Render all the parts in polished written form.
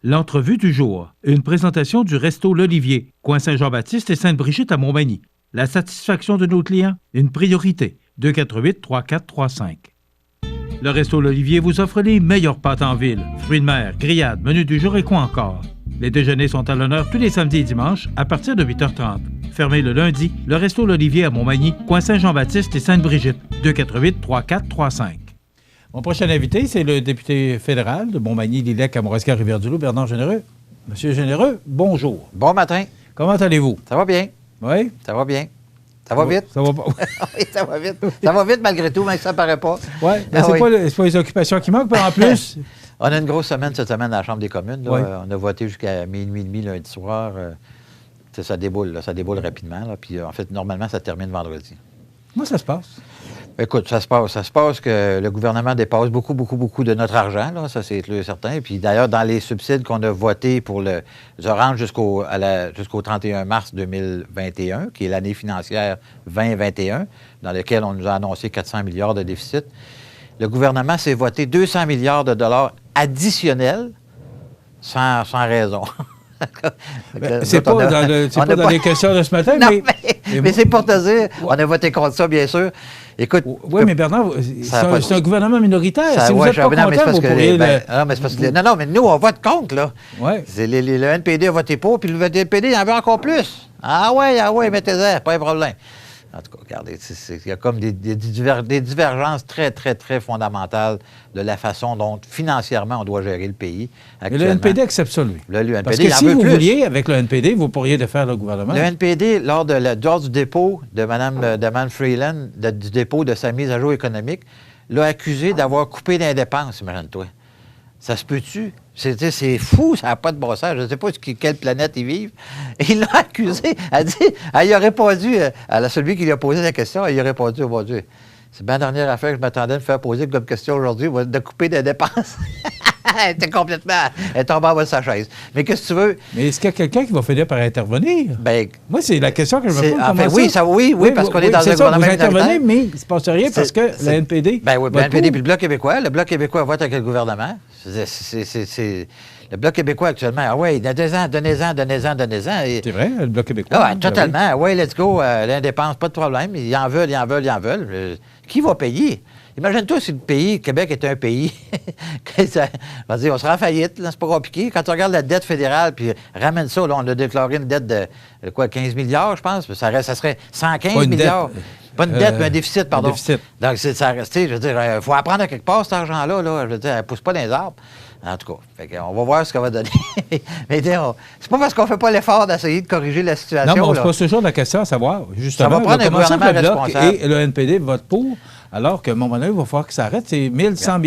L'entrevue du jour. Une présentation du Resto L'Olivier, coin Saint-Jean-Baptiste et Sainte-Brigitte à Montmagny. La satisfaction de nos clients, une priorité. 248-3435. Le Resto L'Olivier vous offre les meilleures pâtes en ville. Fruits de mer, grillades, menu du jour et quoi encore. Les déjeuners sont à l'honneur tous les samedis et dimanches à partir de 8h30. Fermé le lundi, le Resto L'Olivier à Montmagny, coin Saint-Jean-Baptiste et Sainte-Brigitte. 248-3435. Mon prochain invité, c'est le député fédéral de Montmagny, Lillet, Kamouraska, Rivière-du-Loup, Bernard Généreux. Monsieur Généreux, bonjour. Bon matin. Comment allez-vous? Ça va bien. Oui? Ça va bien. Ça va vite. Ça va pas. Oui, ça va vite. Ça va vite malgré tout, même si ça ne paraît pas. Oui, mais c'est pas les occupations qui manquent, mais en plus. On a une grosse semaine cette semaine à la Chambre des communes. Là. Oui. On a voté jusqu'à minuit et demi lundi soir. Ça déboule rapidement. Là. Puis en fait, normalement, ça termine vendredi. Comment ça se passe? Écoute, ça se passe que le gouvernement dépasse beaucoup de notre argent, là, ça c'est clair et certain. Puis d'ailleurs, dans les subsides qu'on a votés pour les oranges jusqu'au 31 mars 2021, qui est l'année financière 2021, dans laquelle on nous a annoncé 400 milliards de déficit, le gouvernement s'est voté 200 milliards de dollars additionnels sans raison. C'est pas dans les questions de ce matin, non, mais c'est pour te dire, on a voté contre ça, bien sûr. Écoute, oui, mais Bernard, c'est un gouvernement minoritaire. Si vous n'êtes pas content, vous pourriez... Non, mais nous, on vote contre, là. Ouais. Le NPD a voté pour, puis le NPD, il en veut encore plus. Ah ouais, mettez-en, pas un problème. En tout cas, regardez, il y a comme des divergences très, très, très fondamentales de la façon dont, financièrement, on doit gérer le pays actuellement. Mais le NPD accepte ça, lui. Le NPD, parce que si vous vouliez, avec le NPD, vous pourriez défaire le gouvernement. Le NPD, lors du dépôt de Mme Freeland, du dépôt de sa mise à jour économique, l'a accusé d'avoir coupé des dépenses, imagine-toi. Ça se peut-tu? C'est fou, ça n'a pas de bon sens. Je ne sais pas quelle planète ils vivent. Et il l'a accusé. Elle dit, il a répondu à celui qui lui a posé la question, il a répondu, oh mon Dieu, c'est bien la dernière affaire que je m'attendais à me faire poser comme question aujourd'hui, de couper des dépenses. Elle est tombée en bas de sa chaise. Mais qu'est-ce que tu veux? Mais est-ce qu'il y a quelqu'un qui va finir par intervenir? Ben, moi, c'est la question que je me pose. Oui, parce qu'on est dans un gouvernement vous intervenez, mais il ne se passe rien parce que le NPD... Ben oui, le NPD puis le Bloc québécois. Le Bloc québécois vote avec le gouvernement. Le Bloc québécois, actuellement, donnez-en. C'est vrai, le Bloc québécois. Ah, totalement. Oui, let's go. L'indépendance, pas de problème. Ils en veulent. Qui va payer? Imagine-toi si le pays, Québec est un pays, on sera en faillite, là, c'est pas compliqué. Quand tu regardes la dette fédérale, puis ramène ça, là, on a déclaré une dette de 15 milliards, je pense, ça serait 115 milliards. Pas une dette, mais un déficit, pardon. Donc, ça restait, je veux dire, il faut apprendre à quelque part cet argent-là, là, je veux dire, elle ne pousse pas dans les arbres. En tout cas, on va voir ce qu'elle va donner. Mais c'est pas parce qu'on ne fait pas l'effort d'essayer de corriger la situation. Non, mais on se pose toujours la question à savoir, justement, ça va prendre un gouvernement responsable. Et le NPD vote pour, alors qu'à un moment donné, il va falloir que ça arrête. C'est 1100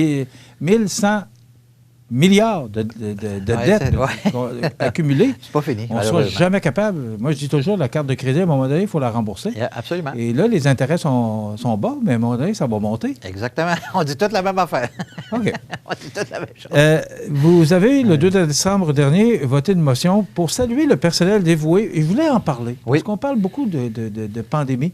milliards de dettes accumulées. C'est pas fini. On ne sera jamais capable. Moi, je dis toujours, la carte de crédit, à un moment donné, il faut la rembourser. Absolument. Et là, les intérêts sont bas, mais à un moment donné, ça va monter. Exactement. On dit toute la même affaire. OK. On dit toute la même chose. Vous avez, le 2 décembre dernier, voté une motion pour saluer le personnel dévoué. Et je voulais en parler. Oui. Parce qu'on parle beaucoup de pandémie.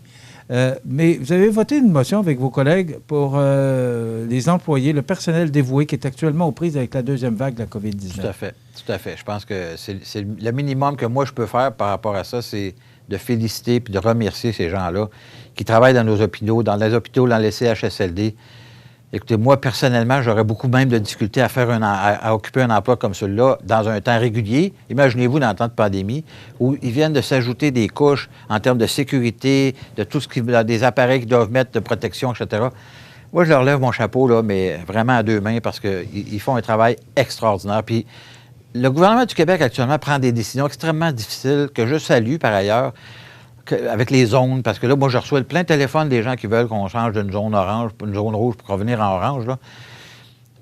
Mais vous avez voté une motion avec vos collègues pour les employés, le personnel dévoué qui est actuellement aux prises avec la deuxième vague de la COVID-19. Tout à fait. Je pense que c'est le minimum que moi je peux faire par rapport à ça, c'est de féliciter puis de remercier ces gens-là qui travaillent dans nos hôpitaux, dans les CHSLD. Écoutez, moi, personnellement, j'aurais beaucoup même de difficulté à occuper un emploi comme celui-là dans un temps régulier. Imaginez-vous dans un temps de pandémie où ils viennent de s'ajouter des couches en termes de sécurité, de tout ce des appareils qu'ils doivent mettre de protection, etc. Moi, je leur lève mon chapeau, là, mais vraiment à deux mains parce qu'ils font un travail extraordinaire. Puis le gouvernement du Québec, actuellement, prend des décisions extrêmement difficiles que je salue, par ailleurs, avec les zones, parce que là, moi, je reçois plein de téléphones des gens qui veulent qu'on change d'une zone orange, une zone rouge pour revenir en orange, là,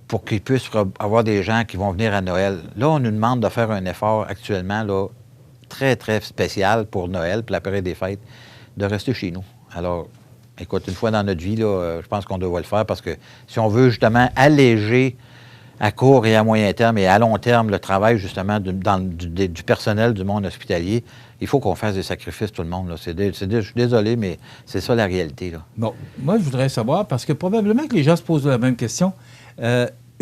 pour qu'ils puissent avoir des gens qui vont venir à Noël. Là, on nous demande de faire un effort actuellement, là, très, très spécial pour Noël, pour la période des fêtes, de rester chez nous. Alors, écoute, une fois dans notre vie, là, je pense qu'on doit le faire parce que si on veut justement alléger à court et à moyen terme et à long terme le travail justement du personnel du monde hospitalier, il faut qu'on fasse des sacrifices tout le monde. Là. Je suis désolé, mais c'est ça la réalité. Là. Bon, moi je voudrais savoir, parce que probablement que les gens se posent la même question,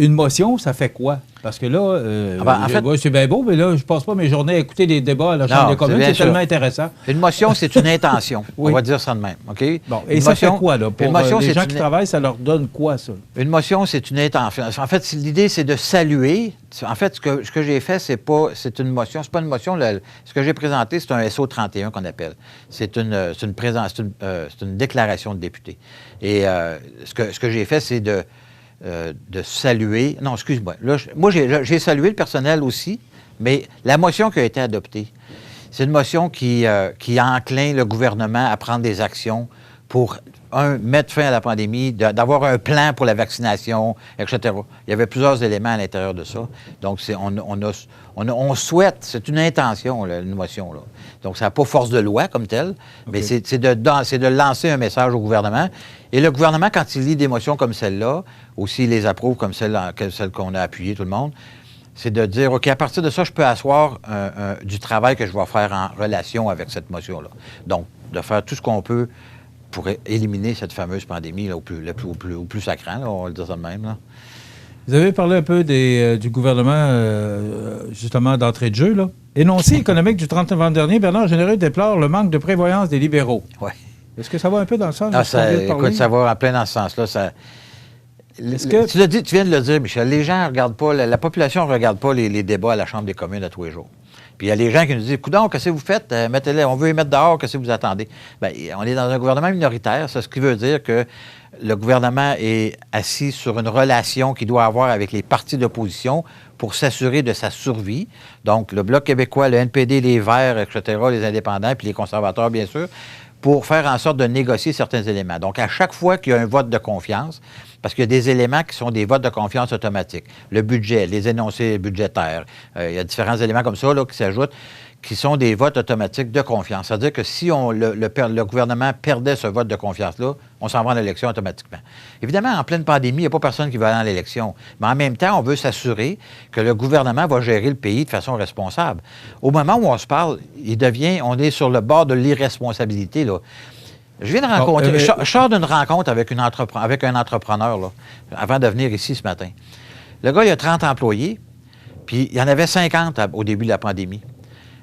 une motion, ça fait quoi? Parce que là, en fait, c'est bien beau, mais là, je passe pas mes journées à écouter les débats à la Chambre des communes. C'est tellement intéressant. Une motion, c'est une intention. Oui. On va dire ça de même. OK? Bon, et ça fait quoi, là? Pour les gens qui travaillent, ça leur donne quoi, ça? Une motion, c'est une intention. En fait, l'idée, c'est de saluer. En fait, ce que j'ai fait, c'est une motion. C'est pas une motion. Ce que j'ai présenté, c'est un SO 31 qu'on appelle. C'est une déclaration de député. Et ce que j'ai fait, c'est de saluer... Non, excuse-moi. Là, moi, j'ai salué le personnel aussi, mais la motion qui a été adoptée, c'est une motion qui encline le gouvernement à prendre des actions pour, mettre fin à la pandémie, d'avoir un plan pour la vaccination, etc. Il y avait plusieurs éléments à l'intérieur de ça. Donc, on souhaite, c'est une intention, là, une motion, là. Donc, ça n'a pas force de loi comme telle, mais c'est de lancer un message au gouvernement. Et le gouvernement, quand il lit des motions comme celle-là, ou s'il les approuve comme celle qu'on a appuyée, tout le monde, c'est de dire, OK, à partir de ça, je peux asseoir du travail que je vais faire en relation avec cette motion-là. Donc, de faire tout ce qu'on peut pour éliminer cette fameuse pandémie là, au plus sacrant, là, on va le dire ça de même. Là. Vous avez parlé un peu du gouvernement, justement, d'entrée de jeu. Là. Énoncé économique du 30 novembre dernier, Bernard Généreux déplore le manque de prévoyance des libéraux. Oui. Est-ce que ça va un peu dans le sens? Écoute, ça va en plein dans ce sens-là. Tu viens de le dire, Michel, les gens ne regardent pas, la population ne regarde pas les débats à la Chambre des communes à tous les jours. Puis il y a les gens qui nous disent, coudonc, qu'est-ce que vous faites? Mettez-les, on veut les mettre dehors, qu'est-ce que vous attendez? Bien, on est dans un gouvernement minoritaire, c'est ce qui veut dire que le gouvernement est assis sur une relation qu'il doit avoir avec les partis d'opposition pour s'assurer de sa survie. Donc, le Bloc québécois, le NPD, les Verts, etc., les indépendants, puis les conservateurs, bien sûr, pour faire en sorte de négocier certains éléments. Donc, à chaque fois qu'il y a un vote de confiance, parce qu'il y a des éléments qui sont des votes de confiance automatiques, le budget, les énoncés budgétaires, il y a différents éléments comme ça là, qui s'ajoutent, qui sont des votes automatiques de confiance. C'est-à-dire que si le gouvernement perdait ce vote de confiance-là, on s'en va en élection automatiquement. Évidemment, en pleine pandémie, il n'y a pas personne qui va aller en élection. Mais en même temps, on veut s'assurer que le gouvernement va gérer le pays de façon responsable. Au moment où on se parle, on est sur le bord de l'irresponsabilité, là. Je viens de rencontrer... je sors d'une rencontre avec un entrepreneur, là, avant de venir ici ce matin. Le gars, il a 30 employés, puis il y en avait 50 au début de la pandémie.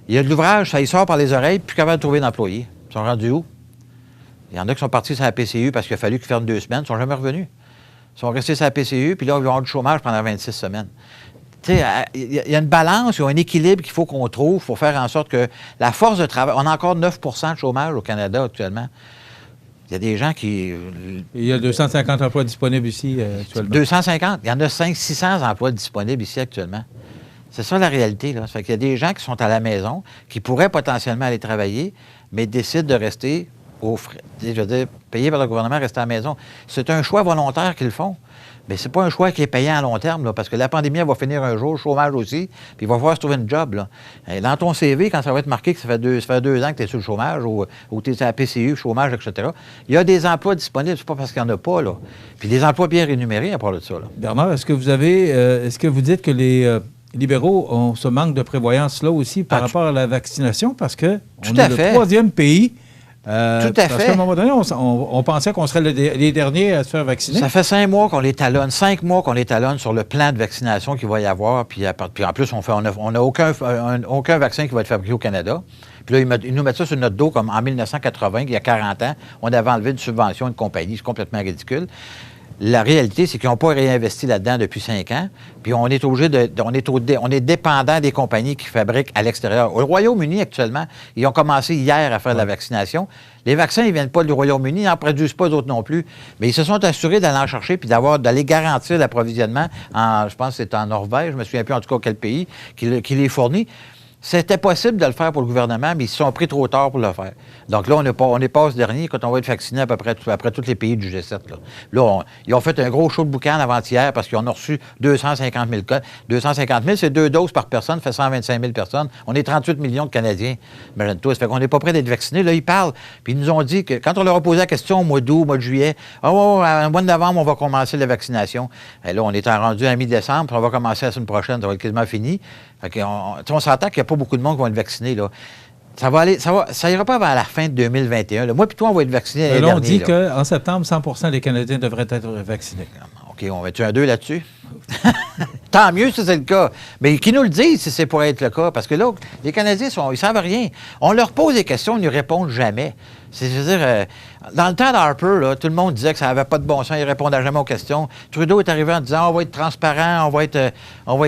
Il y a de l'ouvrage, ça y sort par les oreilles, puis capable de trouver d'employés. Ils sont rendus où? Il y en a qui sont partis sur la PCU parce qu'il a fallu qu'ils ferment 2 semaines, ils ne sont jamais revenus. Ils sont restés sur la PCU, puis là, ils vont avoir du chômage pendant 26 semaines. Tu sais, il y a une balance, il y a un équilibre qu'il faut qu'on trouve pour faire en sorte que la force de travail... On a encore 9 % de chômage au Canada actuellement. Il y a des gens qui... Il y a 250 emplois disponibles ici actuellement. 250? Il y en a 500-600 emplois disponibles ici actuellement. C'est ça la réalité, là. Ça fait qu'il y a des gens qui sont à la maison, qui pourraient potentiellement aller travailler, mais décident de rester aux frais. Je veux dire, payés par le gouvernement, rester à la maison. C'est un choix volontaire qu'ils font. Mais c'est pas un choix qui est payant à long terme, là, parce que la pandémie, elle va finir un jour, le chômage aussi, puis il va falloir se trouver une job, là. Et dans ton CV, quand ça va être marqué que ça fait 2 ans que tu es sur le chômage, ou tu es sur la PCU, chômage, etc., il y a des emplois disponibles, c'est pas parce qu'il n'y en a pas, là. Puis des emplois bien rémunérés à part de ça, là. Bernard, est-ce que vous dites que les libéraux ont ce manque de prévoyance là aussi par rapport à la vaccination? Parce que on est le 3e pays. Tout à parce fait. qu'à un moment donné, on pensait qu'on serait les derniers à se faire vacciner. Ça fait 5 mois qu'on les talonne, 5 mois qu'on les talonne sur le plan de vaccination qu'il va y avoir. Puis en plus, on n'a aucun vaccin qui va être fabriqué au Canada. Puis là, ils nous mettent ça sur notre dos comme en 1980, il y a 40 ans, on avait enlevé une subvention à une compagnie. C'est complètement ridicule. La réalité, c'est qu'ils n'ont pas réinvesti là-dedans depuis 5 ans. Puis on est obligé on est dépendant des compagnies qui fabriquent à l'extérieur. Au Royaume-Uni, actuellement, ils ont commencé hier à faire de la vaccination. Les vaccins, ils ne viennent pas du Royaume-Uni, ils n'en produisent pas d'autres non plus. Mais ils se sont assurés d'aller en chercher puis d'aller garantir l'approvisionnement je pense que c'est en Norvège, je ne me souviens plus en tout cas quel pays, qui les fournit. C'était possible de le faire pour le gouvernement, mais ils se sont pris trop tard pour le faire. Donc là, on est pas ce dernier quand on va être vacciné à peu près après tous les pays du G7. Là, ils ont fait un gros show de boucan avant-hier parce qu'ils ont reçu 250 000 cas. 250 000, c'est 2 doses par personne, ça fait 125 000 personnes. On est 38 millions de Canadiens. Imagine-toi, ça fait qu'on n'est pas prêt d'être vaccinés. Là, ils parlent. Puis ils nous ont dit que quand on leur a posé la question au mois d'août, au mois de juillet, au mois de novembre, on va commencer la vaccination. Et là, on est rendu à mi-décembre, puis on va commencer la semaine prochaine, ça va être quasiment fini. Fait on s'entend qu'il n'y a pas beaucoup de monde qui vont être vaccinés, là. Ça ira pas avant la fin de 2021. Là. Moi puis toi, on va être vaccinés. Là, on dit qu'en septembre, 100 % des Canadiens devraient être vaccinés. OK, on va-tu un 2 là-dessus? Tant mieux si c'est le cas. Mais qu'ils nous le disent si c'est pour être le cas. Parce que là, les Canadiens, ils ne savent rien. On leur pose des questions, ils ne répondent jamais. C'est-à-dire, dans le temps d'Harper, là, tout le monde disait que ça n'avait pas de bon sens, il ne répondait jamais aux questions. Trudeau est arrivé en disant on va être transparent, on va être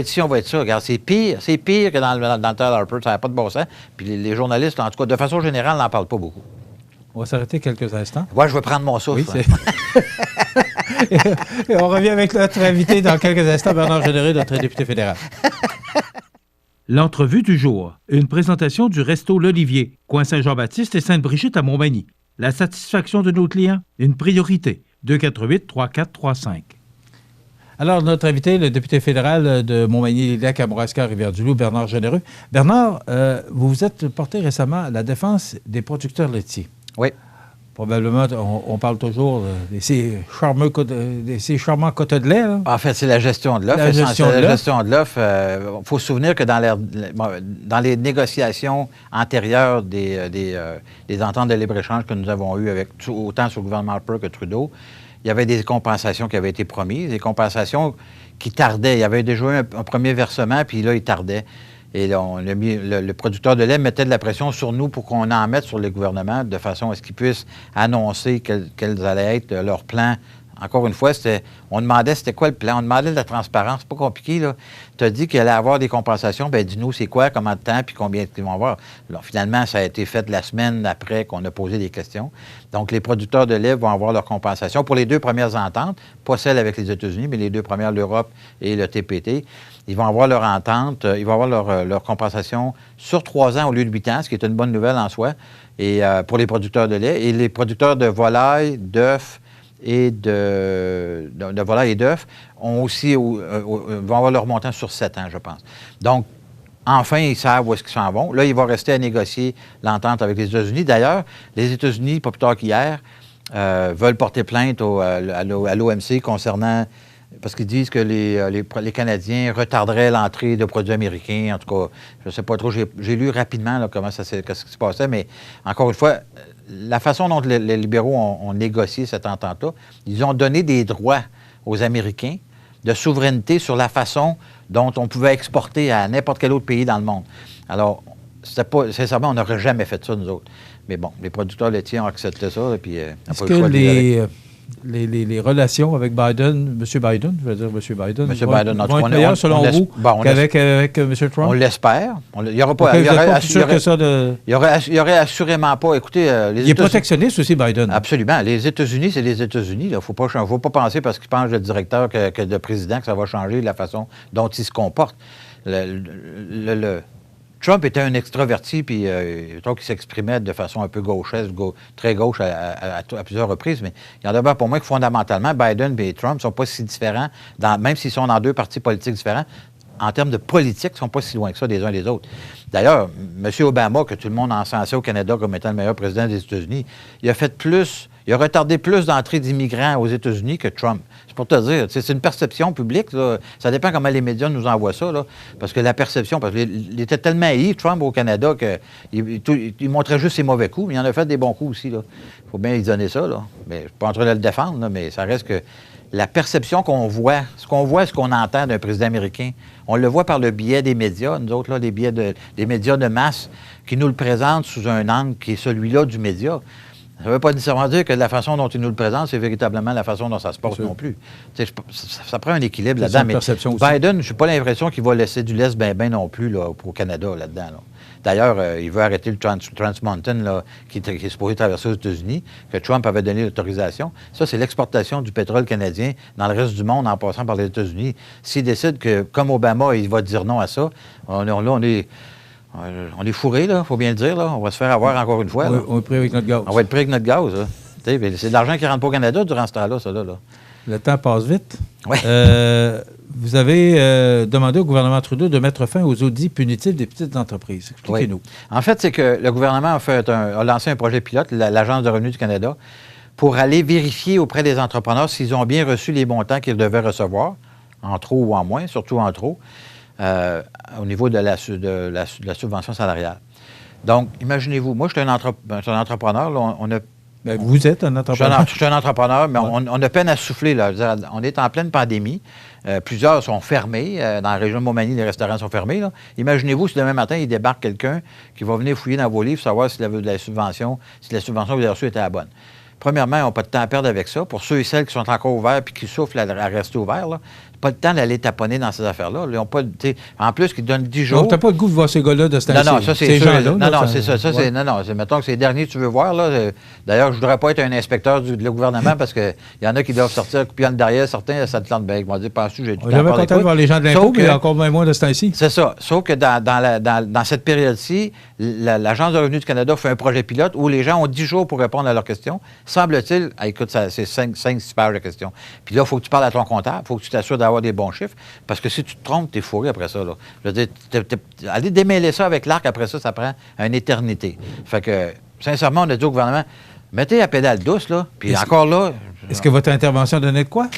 ci, on va être ça. Regarde, c'est pire que dans le temps d'Harper, ça n'avait pas de bon sens. Puis les journalistes, en tout cas, de façon générale, n'en parlent pas beaucoup. On va s'arrêter quelques instants. Ouais, je vais prendre mon souffle. Oui, et on revient avec notre invité dans quelques instants, Bernard Généreux, notre député fédéral. L'entrevue du jour. Une présentation du Resto L'Olivier, coin Saint-Jean-Baptiste et Sainte-Brigitte à Montmagny. La satisfaction de nos clients, une priorité. 248-3435. Alors, notre invité, le député fédéral de Montmagny-Lélac, Kamouraska, Rivière-du-Loup, Bernard Généreux. Bernard, vous vous êtes porté récemment à la défense des producteurs laitiers. Oui. Probablement, on parle toujours de ces charmants quotas de lait. Là. En fait, c'est la gestion de l'offre. La gestion de l'offre. Il faut se souvenir que dans les négociations antérieures des ententes de libre-échange que nous avons eues autant sur le gouvernement Harper que Trudeau, il y avait des compensations qui avaient été promises, des compensations qui tardaient. Il y avait déjà eu un premier versement, puis là, il tardait. Et là, le producteur de lait mettait de la pression sur nous pour qu'on en mette sur les gouvernements de façon à ce qu'ils puissent annoncer quels allaient être leurs plans. Encore une fois, on demandait c'était quoi le plan. On demandait de la transparence. C'est pas compliqué, là. Tu as dit qu'il allait avoir des compensations. Bien, dis-nous c'est quoi, comment de temps, puis combien ils vont avoir. Alors, finalement, ça a été fait la semaine après qu'on a posé des questions. Donc, les producteurs de lait vont avoir leur compensation pour les 2 premières ententes, pas celles avec les États-Unis, mais les 2 premières, l'Europe et le TPT. Ils vont avoir leur entente, ils vont avoir leur compensation sur 3 ans au lieu de 8 ans, ce qui est une bonne nouvelle en soi, et pour les producteurs de lait. Et les producteurs de volailles, d'œufs et de volailles et d'œufs vont avoir leur montant sur 7 ans, je pense. Donc, enfin, ils savent où est-ce qu'ils s'en vont. Là, il va rester à négocier l'entente avec les États-Unis. D'ailleurs, les États-Unis, pas plus tard qu'hier, veulent porter plainte à l'OMC concernant... Parce qu'ils disent que les Canadiens retarderaient l'entrée de produits américains. En tout cas, je ne sais pas trop. J'ai lu rapidement là, qu'est-ce qui se passait, mais encore une fois, la façon dont les libéraux ont négocié cette entente-là, ils ont donné des droits aux Américains de souveraineté sur la façon dont on pouvait exporter à n'importe quel autre pays dans le monde. Alors, sincèrement, on n'aurait jamais fait ça, nous autres. Mais bon, les producteurs laitiers ont accepté ça, et puis... Est-ce que les relations avec Biden, M. Biden, vont être meilleures selon vous qu'avec M. Trump? On l'espère. Il n'y aura pas... Il n'y aurait assurément pas... Écoutez... il est protectionniste aussi, Biden. Absolument. Les États-Unis, c'est les États-Unis. Il ne faut pas penser parce qu'il pense le directeur que le président que ça va changer la façon dont il se comporte. Trump était un extraverti, puis je trouve qu'il s'exprimait de façon un peu gauchesse, très gauche à plusieurs reprises, mais il y en demeure pour moi que fondamentalement, Biden et Trump ne sont pas si différents, même s'ils sont dans 2 partis politiques différents, en termes de politique, ils ne sont pas si loin que ça des uns des autres. D'ailleurs, M. Obama, que tout le monde encensait au Canada comme étant le meilleur président des États-Unis, il a retardé plus d'entrées d'immigrants aux États-Unis que Trump. C'est pour te dire, c'est une perception publique. Là. Ça dépend comment les médias nous envoient ça. Là, parce que la perception, parce qu'il était tellement haï, Trump, au Canada, qu'il montrait juste ses mauvais coups, mais il en a fait des bons coups aussi. Il faut bien lui donner ça. Là. Mais, je ne suis pas en train de le défendre, là, mais ça reste que la perception qu'on voit, ce qu'on entend d'un président américain, on le voit par le biais des médias, nous autres, là, des médias de masse, qui nous le présentent sous un angle qui est celui-là du média. Ça ne veut pas nécessairement dire que la façon dont ils nous le présentent, c'est véritablement la façon dont ça se passe non plus. Ça prend un équilibre là-dedans. Mais Biden, je n'ai pas l'impression qu'il va laisser du lest ben non plus là, au Canada là-dedans. Là. D'ailleurs, il veut arrêter le Trans Mountain là, qui est supposé traverser aux États-Unis, que Trump avait donné l'autorisation. Ça, c'est l'exportation du pétrole canadien dans le reste du monde en passant par les États-Unis. S'il décide que, comme Obama, il va dire non à ça, on est fourrés, là, il faut bien le dire. Là. On va se faire avoir encore une fois. Là. On est pris avec notre gaz. On va être pris avec notre gaz. Là. C'est de l'argent qui ne rentre pas au Canada durant ce temps-là, ça. Là. Le temps passe vite. Oui. Vous avez demandé au gouvernement Trudeau de mettre fin aux audits punitifs des petites entreprises. Expliquez-nous. Oui. En fait, c'est que le gouvernement a lancé un projet pilote, l'Agence de revenus du Canada, pour aller vérifier auprès des entrepreneurs s'ils ont bien reçu les montants qu'ils devaient recevoir, en trop ou en moins, surtout en trop, au niveau de la subvention salariale. Donc, imaginez-vous, moi, je suis un entrepreneur, là, Bien, vous êtes un entrepreneur. Je suis un entrepreneur, mais on a peine à souffler. Là. On est en pleine pandémie. Plusieurs sont fermés. Dans la région de Montmagny, les restaurants sont fermés. Là. Imaginez-vous si demain matin, il débarque quelqu'un qui va venir fouiller dans vos livres, savoir si la subvention que vous avez reçue était la bonne. Premièrement, ils n'ont pas de temps à perdre avec ça. Pour ceux et celles qui sont encore ouverts et qui souffrent à rester ouverts, là, pas le temps d'aller taponner dans ces affaires-là. Ils ont pas, en plus, ils donnent 10 jours. Donc, tu n'as pas le goût de voir ces gars-là de ce temps-ci. Non, ça, c'est sûr. Non, c'est ça. Ouais. Non, mettons que c'est les derniers que tu veux voir. Là. D'ailleurs, je ne voudrais pas être un inspecteur du gouvernement parce qu'il y en a qui doivent sortir, puis derrière, certains, ça te lance bien. Ils vont dire, penses-tu, j'ai du temps à parler. Content de voir les gens de l'impôt, mais encore moins de ce temps-ci. C'est ça. Sauf que dans cette période-ci, l'Agence de revenus du Canada fait un projet pilote où les gens ont 10 jours pour répondre à leurs questions. Semble-t-il, écoute, c'est 5-6 pages de questions. Puis là, il faut que tu parles à ton comptable, il faut que tu t'assures d'avoir des bons chiffres. Parce que si tu te trompes, t'es fourré après ça. Là. Je veux dire, aller démêler ça avec l'arc après ça prend une éternité. Fait que, sincèrement, on a dit au gouvernement, mettez la pédale douce, là, puis encore là... Est-ce que votre intervention donnait de quoi?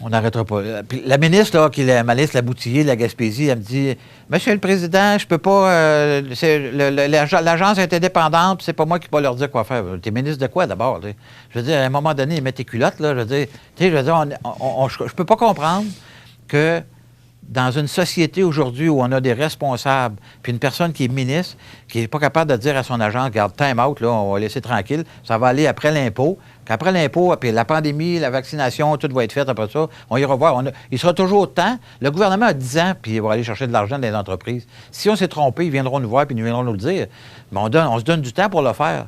On n'arrêtera pas. Puis la ministre, là, qui est ma liste, la Boutillier de la Gaspésie, elle me dit, Monsieur le Président, je peux pas... l'agence est indépendante, puis c'est pas moi qui peux leur dire quoi faire. T'es ministre de quoi, d'abord? T'sais? Je veux dire, à un moment donné, mets tes culottes, là. Je veux dire, je peux pas comprendre que dans une société aujourd'hui où on a des responsables, puis une personne qui est ministre, qui n'est pas capable de dire à son agent, regarde, time out, là, on va laisser tranquille, ça va aller après l'impôt. Qu'après l'impôt, puis la pandémie, la vaccination, tout va être fait après ça, on ira voir. Il sera toujours temps. Le gouvernement a 10 ans, puis il va aller chercher de l'argent dans les entreprises. Si on s'est trompé, ils viendront nous voir, puis ils viendront nous le dire. Mais on se donne du temps pour le faire.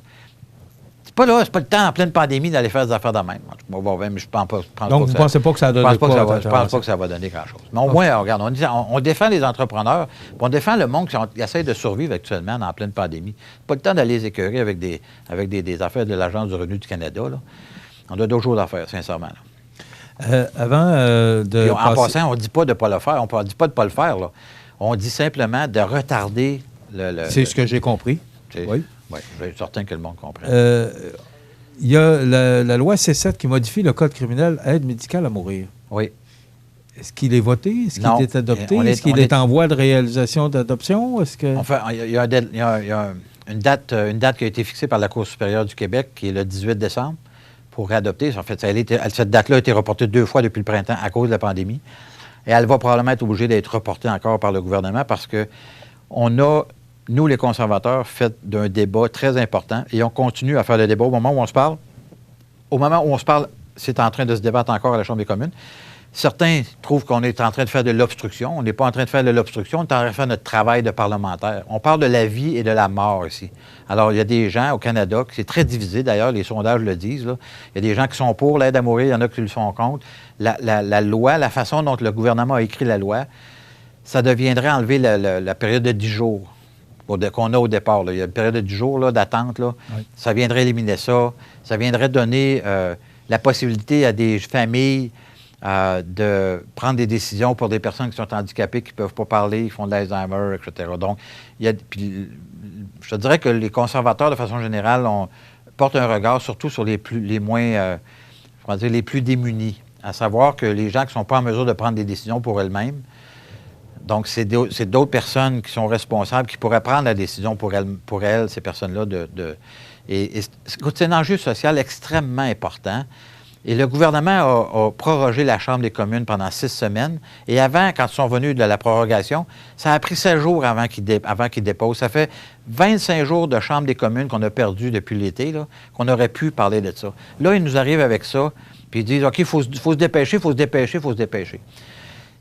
C'est pas le temps en pleine pandémie d'aller faire des affaires de même. Donc, vous ne pensez pas que ça donne quoi? Je pense pas que ça va donner grand-chose. Mais au moins, regarde, on défend les entrepreneurs, puis on défend le monde qui essaie de survivre actuellement en pleine pandémie. Pas le temps d'aller les écœurer avec des affaires de l'Agence du revenu du Canada. Là. On a d'autres choses à faire, sincèrement. En passant, on ne dit pas de ne pas le faire. On ne dit pas de ne pas le faire. Là. On dit simplement de retarder le... C'est ce que j'ai compris. Oui. Oui, je suis certain que le monde comprend. Il y a la loi C7 qui modifie le Code criminel aide médicale à mourir. Oui. Est-ce qu'il est voté? Est-ce qu'il est adopté? Est-ce qu'il est en voie de réalisation d'adoption? Enfin, il y a une date qui a été fixée par la Cour supérieure du Québec, qui est le 18 décembre, pour réadopter. En fait, cette date-là a été reportée 2 fois depuis le printemps à cause de la pandémie. Et elle va probablement être obligée d'être reportée encore par le gouvernement parce que on a... Nous, les conservateurs, fait d'un débat très important et on continue à faire le débat au moment où on se parle. Au moment où on se parle, c'est en train de se débattre encore à la Chambre des communes. Certains trouvent qu'on est en train de faire de l'obstruction. On n'est pas en train de faire de l'obstruction, on est en train de faire notre travail de parlementaire. On parle de la vie et de la mort ici. Alors, il y a des gens au Canada, c'est très divisé d'ailleurs, les sondages le disent. Là. Il y a des gens qui sont pour l'aide à mourir, il y en a qui le sont contre. La loi, la façon dont le gouvernement a écrit la loi, ça deviendrait enlever la période de 10 jours. Qu'on a au départ. Là. Il y a une période de 10 jours d'attente. Oui. Ça viendrait éliminer ça. Ça viendrait donner la possibilité à des familles de prendre des décisions pour des personnes qui sont handicapées, qui ne peuvent pas parler, qui font de l'Alzheimer, etc. Donc, je te dirais que les conservateurs, de façon générale, portent un regard surtout sur les plus démunis, à savoir que les gens qui ne sont pas en mesure de prendre des décisions pour elles-mêmes. Donc, c'est d'autres personnes qui sont responsables, qui pourraient prendre la décision pour elles ces personnes-là. C'est un enjeu social extrêmement important. Et le gouvernement a prorogé la Chambre des communes pendant 6 semaines. Et avant, quand ils sont venus de la prorogation, ça a pris 7 jours avant qu'ils déposent. Ça fait 25 jours de Chambre des communes qu'on a perdu depuis l'été, là, qu'on aurait pu parler de ça. Là, ils nous arrivent avec ça, puis ils disent, OK, il faut se dépêcher, il faut se dépêcher, il faut se dépêcher.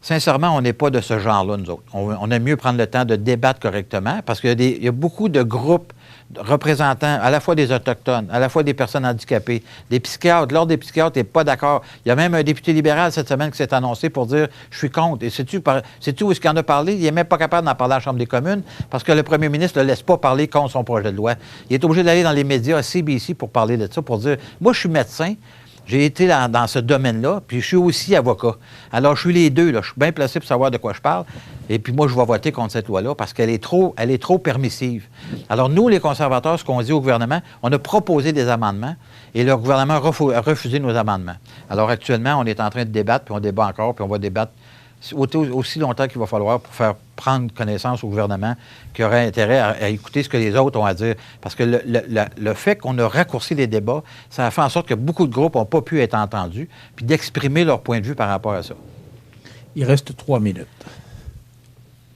Sincèrement, on n'est pas de ce genre-là, nous autres. On aime mieux prendre le temps de débattre correctement parce qu'il y a beaucoup de groupes représentants, à la fois des Autochtones, à la fois des personnes handicapées, des psychiatres. L'Ordre des psychiatres n'est pas d'accord. Il y a même un député libéral cette semaine qui s'est annoncé pour dire « je suis contre ». Et sais-tu où est-ce qu'il en a parlé? Il n'est même pas capable d'en parler à la Chambre des communes parce que le premier ministre ne le laisse pas parler contre son projet de loi. Il est obligé d'aller dans les médias, à CBC, pour parler de ça, pour dire « moi, je suis médecin ». J'ai été dans ce domaine-là, puis je suis aussi avocat. Alors, je suis les deux, là. Je suis bien placé pour savoir de quoi je parle. Et puis moi, je vais voter contre cette loi-là parce qu'elle est trop permissive. Alors, nous, les conservateurs, ce qu'on dit au gouvernement, on a proposé des amendements et le gouvernement a refusé nos amendements. Alors, actuellement, on est en train de débattre, puis on débat encore, puis on va débattre aussi longtemps qu'il va falloir pour faire prendre connaissance au gouvernement qui aurait intérêt à écouter ce que les autres ont à dire. Parce que le fait qu'on a raccourci les débats, ça a fait en sorte que beaucoup de groupes n'ont pas pu être entendus, puis d'exprimer leur point de vue par rapport à ça. Il reste 3 minutes.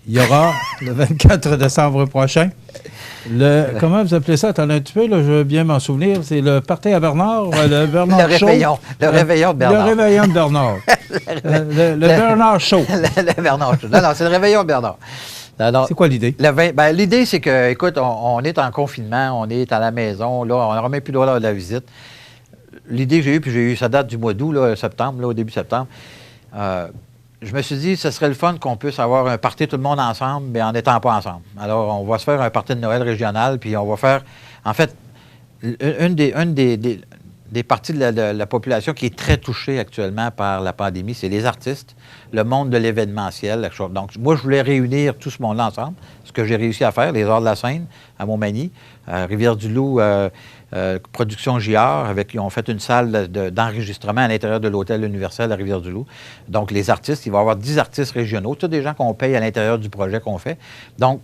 Il y aura le 24 décembre prochain. Comment vous appelez ça? Attendez un petit peu, là, je veux bien m'en souvenir. C'est le party à Bernard, le Bernard Show. Le réveillon de Bernard. Le réveillon de Bernard. le Bernard Show. Le Bernard Show. Non, c'est le réveillon de Bernard. C'est quoi l'idée? L'idée, c'est que, écoute, on est en confinement, on est à la maison, là, on n'aura même plus le droit de la visite. L'idée que j'ai eue, ça date du mois d'août, là, septembre, là, au début septembre. Je me suis dit, ce serait le fun qu'on puisse avoir un party tout le monde ensemble, mais en n'étant pas ensemble. Alors, on va se faire un party de Noël régional, puis on va faire, en fait, une des parties de la population qui est très touchée actuellement par la pandémie, c'est les artistes, le monde de l'événementiel. Donc, moi, je voulais réunir tout ce monde-là ensemble, ce que j'ai réussi à faire, les Arts de la Seine, à Montmagny, Rivière-du-Loup, Production JR, ils ont fait une salle d'enregistrement à l'intérieur de l'hôtel universel à Rivière-du-Loup. Donc, les artistes, il va y avoir 10 artistes régionaux, tous des gens qu'on paye à l'intérieur du projet qu'on fait. Donc,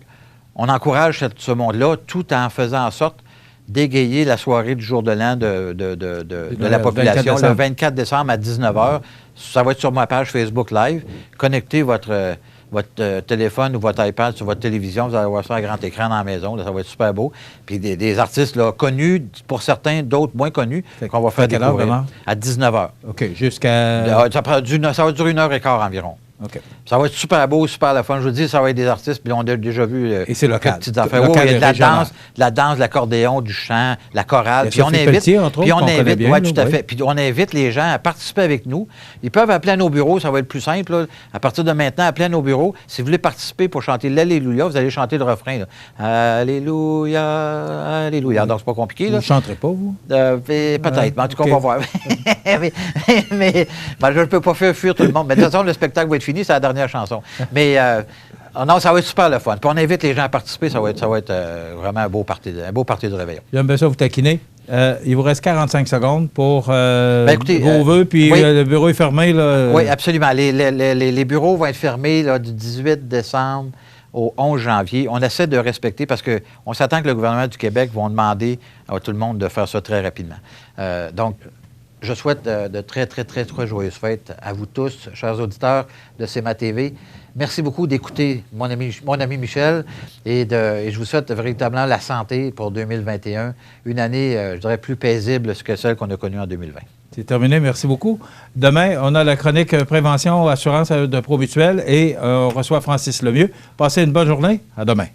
on encourage ce monde-là tout en faisant en sorte d'égayer la soirée du jour de l'an de la population, le 24 décembre à 19h. Ça va être sur ma page Facebook Live. Connectez votre téléphone ou votre iPad sur votre télévision, vous allez voir ça à grand écran dans la maison, là, ça va être super beau. Puis des artistes là, connus, pour certains, d'autres moins connus, qu'on va faire découvrir à 19h. OK, jusqu'à... Ça va durer 1h15 environ. OK. Ça va être super beau, super le fun. Je vous dis, ça va être des artistes, puis on a déjà vu et c'est local. Petites affaires. Oui, il y a de la danse, de l'accordéon, du chant, la chorale. Puis on invite, oui, tout à fait. Puis on invite les gens à participer avec nous. Ils peuvent appeler à nos bureaux, ça va être plus simple. Là. À partir de maintenant, appeler à nos bureaux. Si vous voulez participer pour chanter l'Alléluia, vous allez chanter le refrain. Là. Alléluia, Alléluia. Donc, c'est pas compliqué. Là. Vous ne chanterez pas, vous? Peut-être, mais en tout cas, on va voir. mais je ne peux pas faire fuir tout le monde. Mais de toute façon, le spectacle va être fini, c'est la dernière chanson. Mais non, ça va être super le fun. Puis on invite les gens à participer, ça va être vraiment un beau party de réveillon. J'aime bien ça vous taquiner. Il vous reste 45 secondes pour écoutez, vos vœux, puis oui, le bureau est fermé. Là, Oui, absolument. Les bureaux vont être fermés là, du 18 décembre au 11 janvier. On essaie de respecter parce qu'on s'attend que le gouvernement du Québec va demander à tout le monde de faire ça très rapidement. Donc, je souhaite de très, très, très, très joyeuses fêtes à vous tous, chers auditeurs de CMA TV. Merci beaucoup d'écouter mon ami Michel et je vous souhaite véritablement la santé pour 2021. Une année, je dirais, plus paisible que celle qu'on a connue en 2020. C'est terminé, merci beaucoup. Demain, on a la chronique prévention, assurance de ProMutuel et on reçoit Francis Lemieux. Passez une bonne journée. À demain.